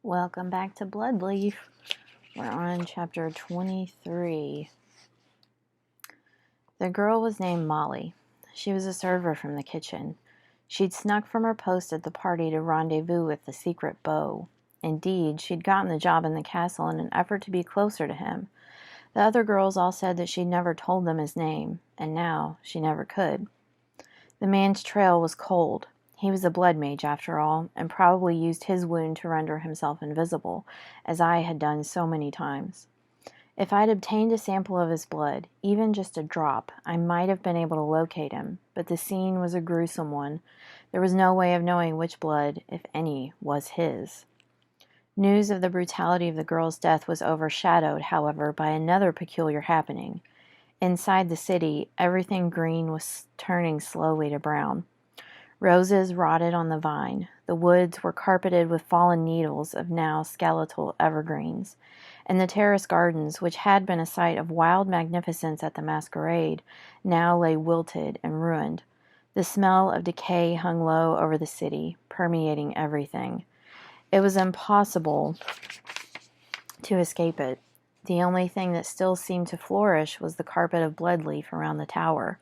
Welcome back to Bloodleaf. We're on chapter 23. The girl was named Molly. She was a server from the kitchen. She'd snuck from her post at the party to rendezvous with the secret beau. Indeed, she'd gotten the job in the castle in an effort to be closer to him. The other girls all said that she'd never told them his name, and now she never could. The man's trail was cold. He was a blood mage, after all, and probably used his wound to render himself invisible, as I had done so many times. If I'd obtained a sample of his blood, even just a drop, I might have been able to locate him, but the scene was a gruesome one. There was no way of knowing which blood, if any, was his. News of the brutality of the girl's death was overshadowed, however, by another peculiar happening. Inside the city, everything green was turning slowly to brown. Roses rotted on the vine. The woods were carpeted with fallen needles of now skeletal evergreens, and the terrace gardens, which had been a sight of wild magnificence at the masquerade, now lay wilted and ruined. The smell of decay hung low over the city, permeating everything. It was impossible to escape it. The only thing that still seemed to flourish was the carpet of bloodleaf around the tower.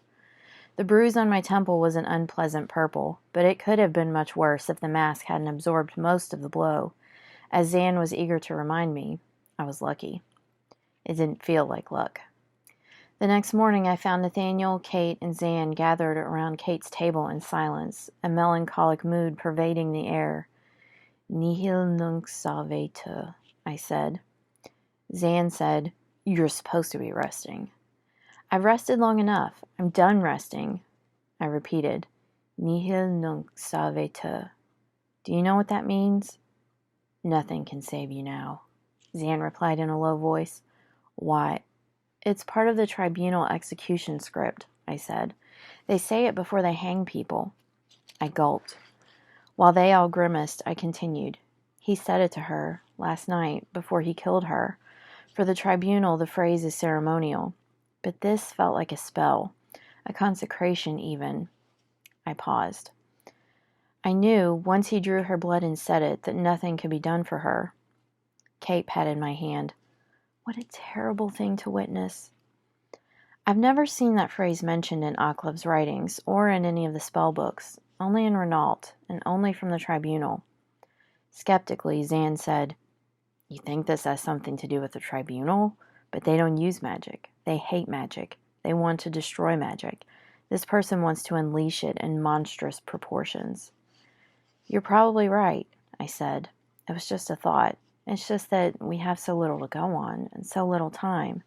The bruise on my temple was an unpleasant purple, but it could have been much worse if the mask hadn't absorbed most of the blow. As Zan was eager to remind me, I was lucky. It didn't feel like luck. The next morning I found Nathaniel, Kate, and Zan gathered around Kate's table in silence, a melancholic mood pervading the air. "Nihil nunc salvetur," I said. Zan said, "You're supposed to be resting." "I've rested long enough. I'm done resting," I repeated. "Nihil nunc salvetur. Do you know what that means?" "Nothing can save you now," Zan replied in a low voice. "Why, it's part of the tribunal execution script," I said. "They say it before they hang people." I gulped. While they all grimaced, I continued. "He said it to her, last night, before he killed her. For the tribunal, the phrase is ceremonial. But this felt like a spell, a consecration even." I paused. I knew, once he drew her blood and said it, that nothing could be done for her. Kate patted my hand. "What a terrible thing to witness." I've never seen that phrase mentioned in Occlev's writings, or in any of the spell books, only in Renault, and only from the tribunal. Skeptically, Zan said, "You think this has something to do with the tribunal? But they don't use magic. They hate magic. They want to destroy magic. This person wants to unleash it in monstrous proportions." "You're probably right," I said. "It was just a thought. It's just that we have so little to go on, and so little time."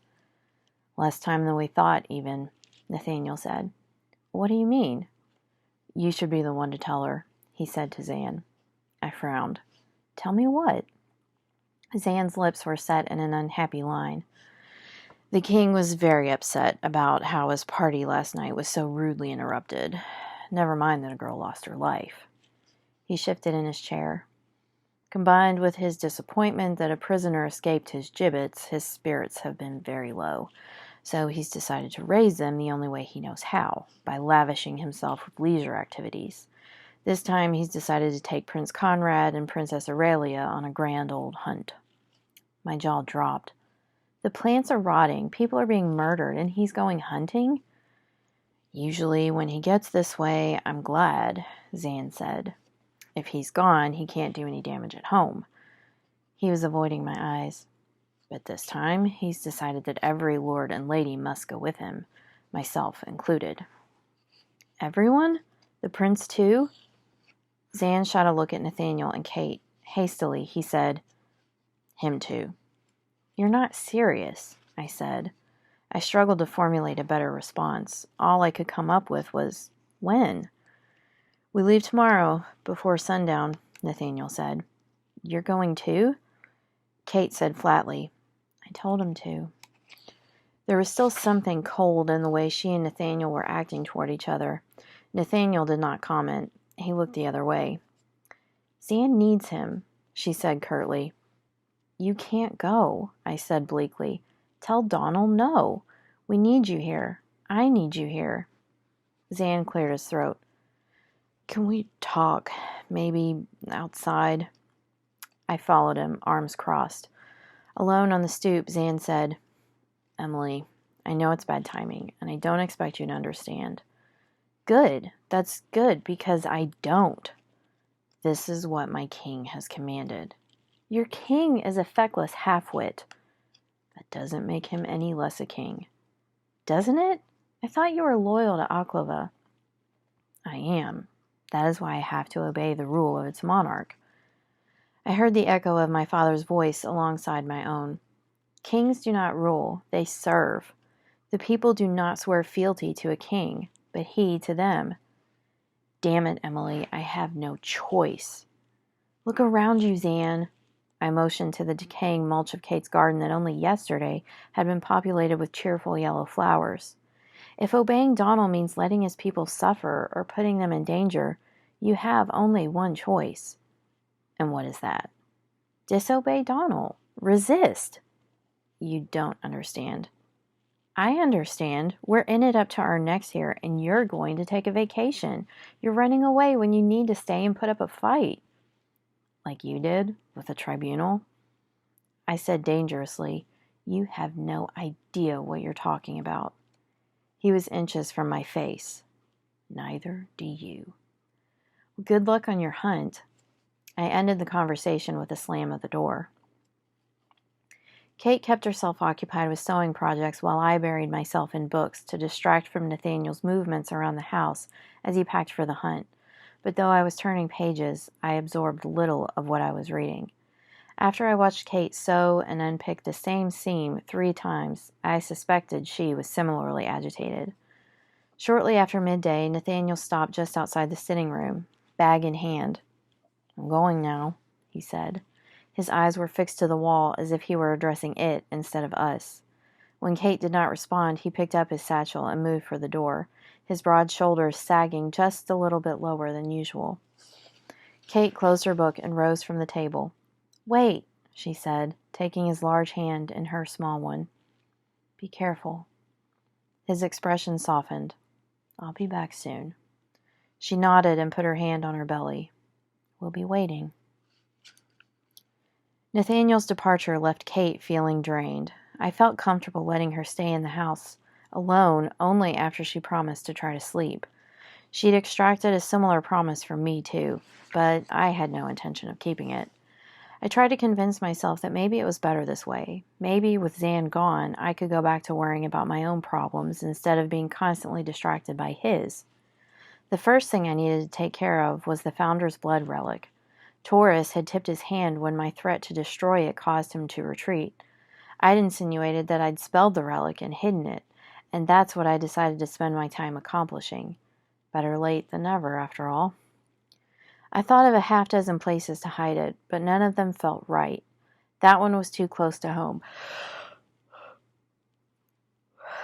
"Less time than we thought, even," Nathaniel said. "What do you mean?" "You should be the one to tell her," he said to Zan. I frowned. "Tell me what?" Zan's lips were set in an unhappy line. "The king was very upset about how his party last night was so rudely interrupted. Never mind that a girl lost her life." He shifted in his chair. "Combined with his disappointment that a prisoner escaped his gibbets, his spirits have been very low. So he's decided to raise them the only way he knows how, by lavishing himself with leisure activities. This time he's decided to take Prince Conrad and Princess Aurelia on a grand old hunt." My jaw dropped. The plants are rotting, people are being murdered, and he's going hunting? "Usually when he gets this way, I'm glad," Zan said. "If he's gone, he can't do any damage at home." He was avoiding my eyes. "But this time, he's decided that every lord and lady must go with him, myself included." "Everyone? The prince too?" Zan shot a look at Nathaniel and Kate. Hastily, he said, "Him too." "You're not serious," I said. I struggled to formulate a better response. All I could come up with was, "When?" "We leave tomorrow, before sundown," Nathaniel said. "You're going too?" Kate said flatly, "I told him to." There was still something cold in the way she and Nathaniel were acting toward each other. Nathaniel did not comment. He looked the other way. "Zan needs him," she said curtly. "You can't go," I said bleakly. "Tell Donald no. We need you here. I need you here." Zan cleared his throat. "Can we talk? Maybe outside?" I followed him, arms crossed. Alone on the stoop, Zan said, "Emily, I know it's bad timing, and I don't expect you to understand." "Good. That's good, because I don't." "This is what my king has commanded." "Your king is a feckless half-wit." "That doesn't make him any less a king." "Doesn't it? I thought you were loyal to Aklava." "I am. That is why I have to obey the rule of its monarch." I heard the echo of my father's voice alongside my own. "Kings do not rule, they serve. The people do not swear fealty to a king, but he to them." "Damn it, Emily, I have no choice." "Look around you, Zan." I motioned to the decaying mulch of Kate's garden that only yesterday had been populated with cheerful yellow flowers. "If obeying Donald means letting his people suffer or putting them in danger, you have only one choice." "And what is that?" "Disobey Donald. Resist." "You don't understand." "I understand. We're in it up to our necks here, and you're going to take a vacation. You're running away when you need to stay and put up a fight." "Like you did with the tribunal?" I said dangerously, "You have no idea what you're talking about." He was inches from my face. "Neither do you." "Good luck on your hunt." I ended the conversation with a slam of the door. Kate kept herself occupied with sewing projects while I buried myself in books to distract from Nathaniel's movements around the house as he packed for the hunt. But though I was turning pages, I absorbed little of what I was reading. After I watched Kate sew and unpick the same seam 3 times, I suspected she was similarly agitated. Shortly after midday, Nathaniel stopped just outside the sitting room, bag in hand. "I'm going now," he said. His eyes were fixed to the wall as if he were addressing it instead of us. When Kate did not respond, he picked up his satchel and moved for the door, his broad shoulders sagging just a little bit lower than usual. Kate closed her book and rose from the table. "Wait," she said, taking his large hand in her small one. "Be careful." His expression softened. "I'll be back soon." She nodded and put her hand on her belly. "We'll be waiting." Nathaniel's departure left Kate feeling drained. I felt comfortable letting her stay in the house, alone, only after she promised to try to sleep. She'd extracted a similar promise from me, too, but I had no intention of keeping it. I tried to convince myself that maybe it was better this way. Maybe, with Zan gone, I could go back to worrying about my own problems instead of being constantly distracted by his. The first thing I needed to take care of was the Founder's Blood relic. Taurus had tipped his hand when my threat to destroy it caused him to retreat. I'd insinuated that I'd spelled the relic and hidden it, and that's what I decided to spend my time accomplishing. Better late than never, after all. I thought of a 6 places to hide it, but none of them felt right. That one was too close to home.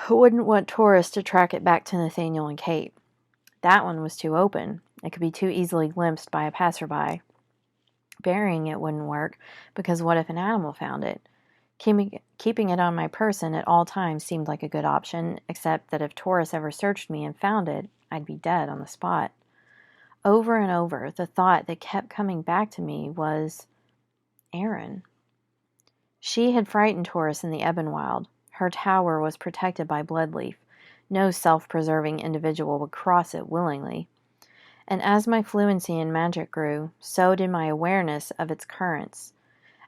I wouldn't want Taurus to track it back to Nathaniel and Kate. That one was too open. It could be too easily glimpsed by a passerby. Burying it wouldn't work, because what if an animal found it? Keeping it on my person at all times seemed like a good option, except that if Taurus ever searched me and found it, I'd be dead on the spot. Over and over, the thought that kept coming back to me was Erin. She had frightened Taurus in the Ebonwild. Her tower was protected by Bloodleaf. No self-preserving individual would cross it willingly. And as my fluency in magic grew, so did my awareness of its currents.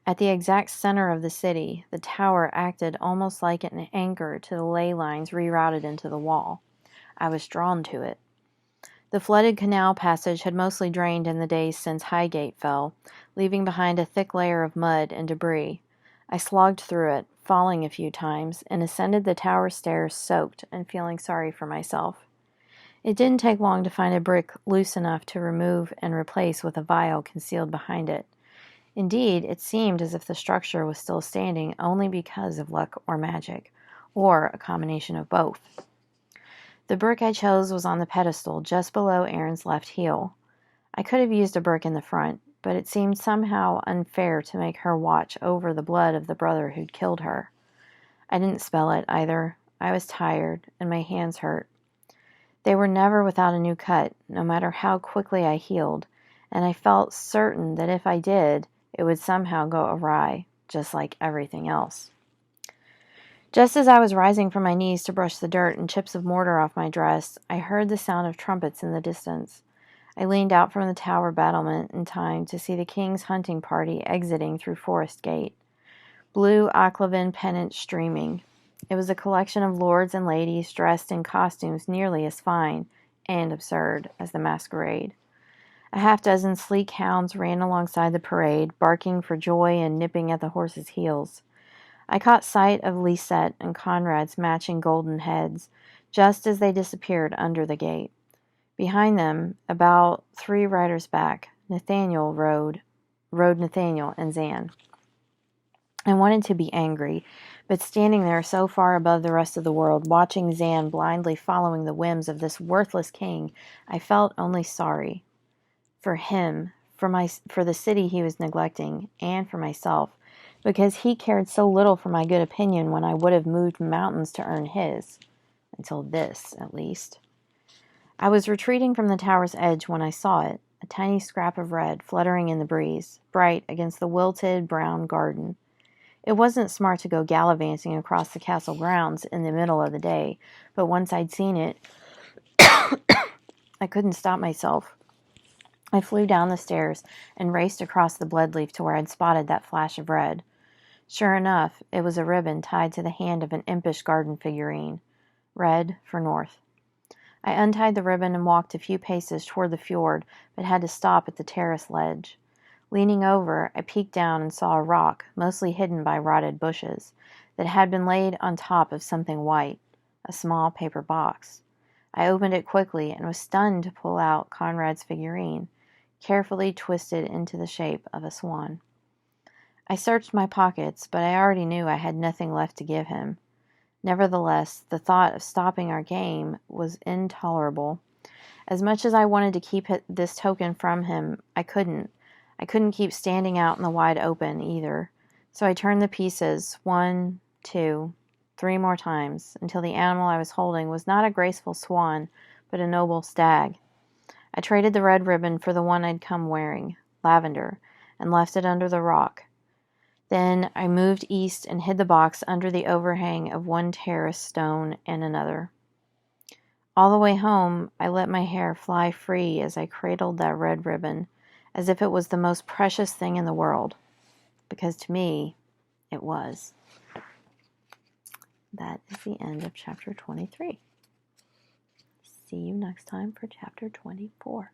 At the exact center of the city, the tower acted almost like an anchor to the ley lines rerouted into the wall. I was drawn to it. The flooded canal passage had mostly drained in the days since Highgate fell, leaving behind a thick layer of mud and debris. I slogged through it, falling a few times, and ascended the tower stairs soaked and feeling sorry for myself. It didn't take long to find a brick loose enough to remove and replace with a vial concealed behind it. Indeed, it seemed as if the structure was still standing only because of luck or magic, or a combination of both. The brick I chose was on the pedestal just below Erin's left heel. I could have used a brick in the front, but it seemed somehow unfair to make her watch over the blood of the brother who'd killed her. I didn't spell it, either. I was tired, and my hands hurt. They were never without a new cut, no matter how quickly I healed, and I felt certain that if I did, it would somehow go awry, just like everything else. Just as I was rising from my knees to brush the dirt and chips of mortar off my dress, I heard the sound of trumpets in the distance. I leaned out from the tower battlement in time to see the king's hunting party exiting through Forest Gate, blue Aclavin pennants streaming. It was a collection of lords and ladies dressed in costumes nearly as fine and absurd as the masquerade. A half-dozen sleek hounds ran alongside the parade, barking for joy and nipping at the horses' heels. I caught sight of Lisette and Conrad's matching golden heads, just as they disappeared under the gate. Behind them, about 3 riders back, Nathaniel rode Nathaniel and Zan. I wanted to be angry, but standing there so far above the rest of the world, watching Zan blindly following the whims of this worthless king, I felt only sorry. For him, for the city he was neglecting, and for myself, because he cared so little for my good opinion when I would have moved mountains to earn his. Until this, at least. I was retreating from the tower's edge when I saw it, a tiny scrap of red fluttering in the breeze, bright against the wilted brown garden. It wasn't smart to go gallivanting across the castle grounds in the middle of the day, but once I'd seen it, I couldn't stop myself. I flew down the stairs and raced across the Bloodleaf to where I'd spotted that flash of red. Sure enough, it was a ribbon tied to the hand of an impish garden figurine. Red for north. I untied the ribbon and walked a few paces toward the fjord, but had to stop at the terrace ledge. Leaning over, I peeked down and saw a rock, mostly hidden by rotted bushes, that had been laid on top of something white, a small paper box. I opened it quickly and was stunned to pull out Conrad's figurine, carefully twisted into the shape of a swan. I searched my pockets, but I already knew I had nothing left to give him. Nevertheless, the thought of stopping our game was intolerable. As much as I wanted to keep this token from him, I couldn't. I couldn't keep standing out in the wide open, either. So I turned the pieces 1, 2, 3 more times, until the animal I was holding was not a graceful swan, but a noble stag. I traded the red ribbon for the one I'd come wearing, lavender, and left it under the rock. Then I moved east and hid the box under the overhang of one terrace stone and another. All the way home, I let my hair fly free as I cradled that red ribbon, as if it was the most precious thing in the world, because to me, it was. That is the end of chapter 23. See you next time for chapter 24.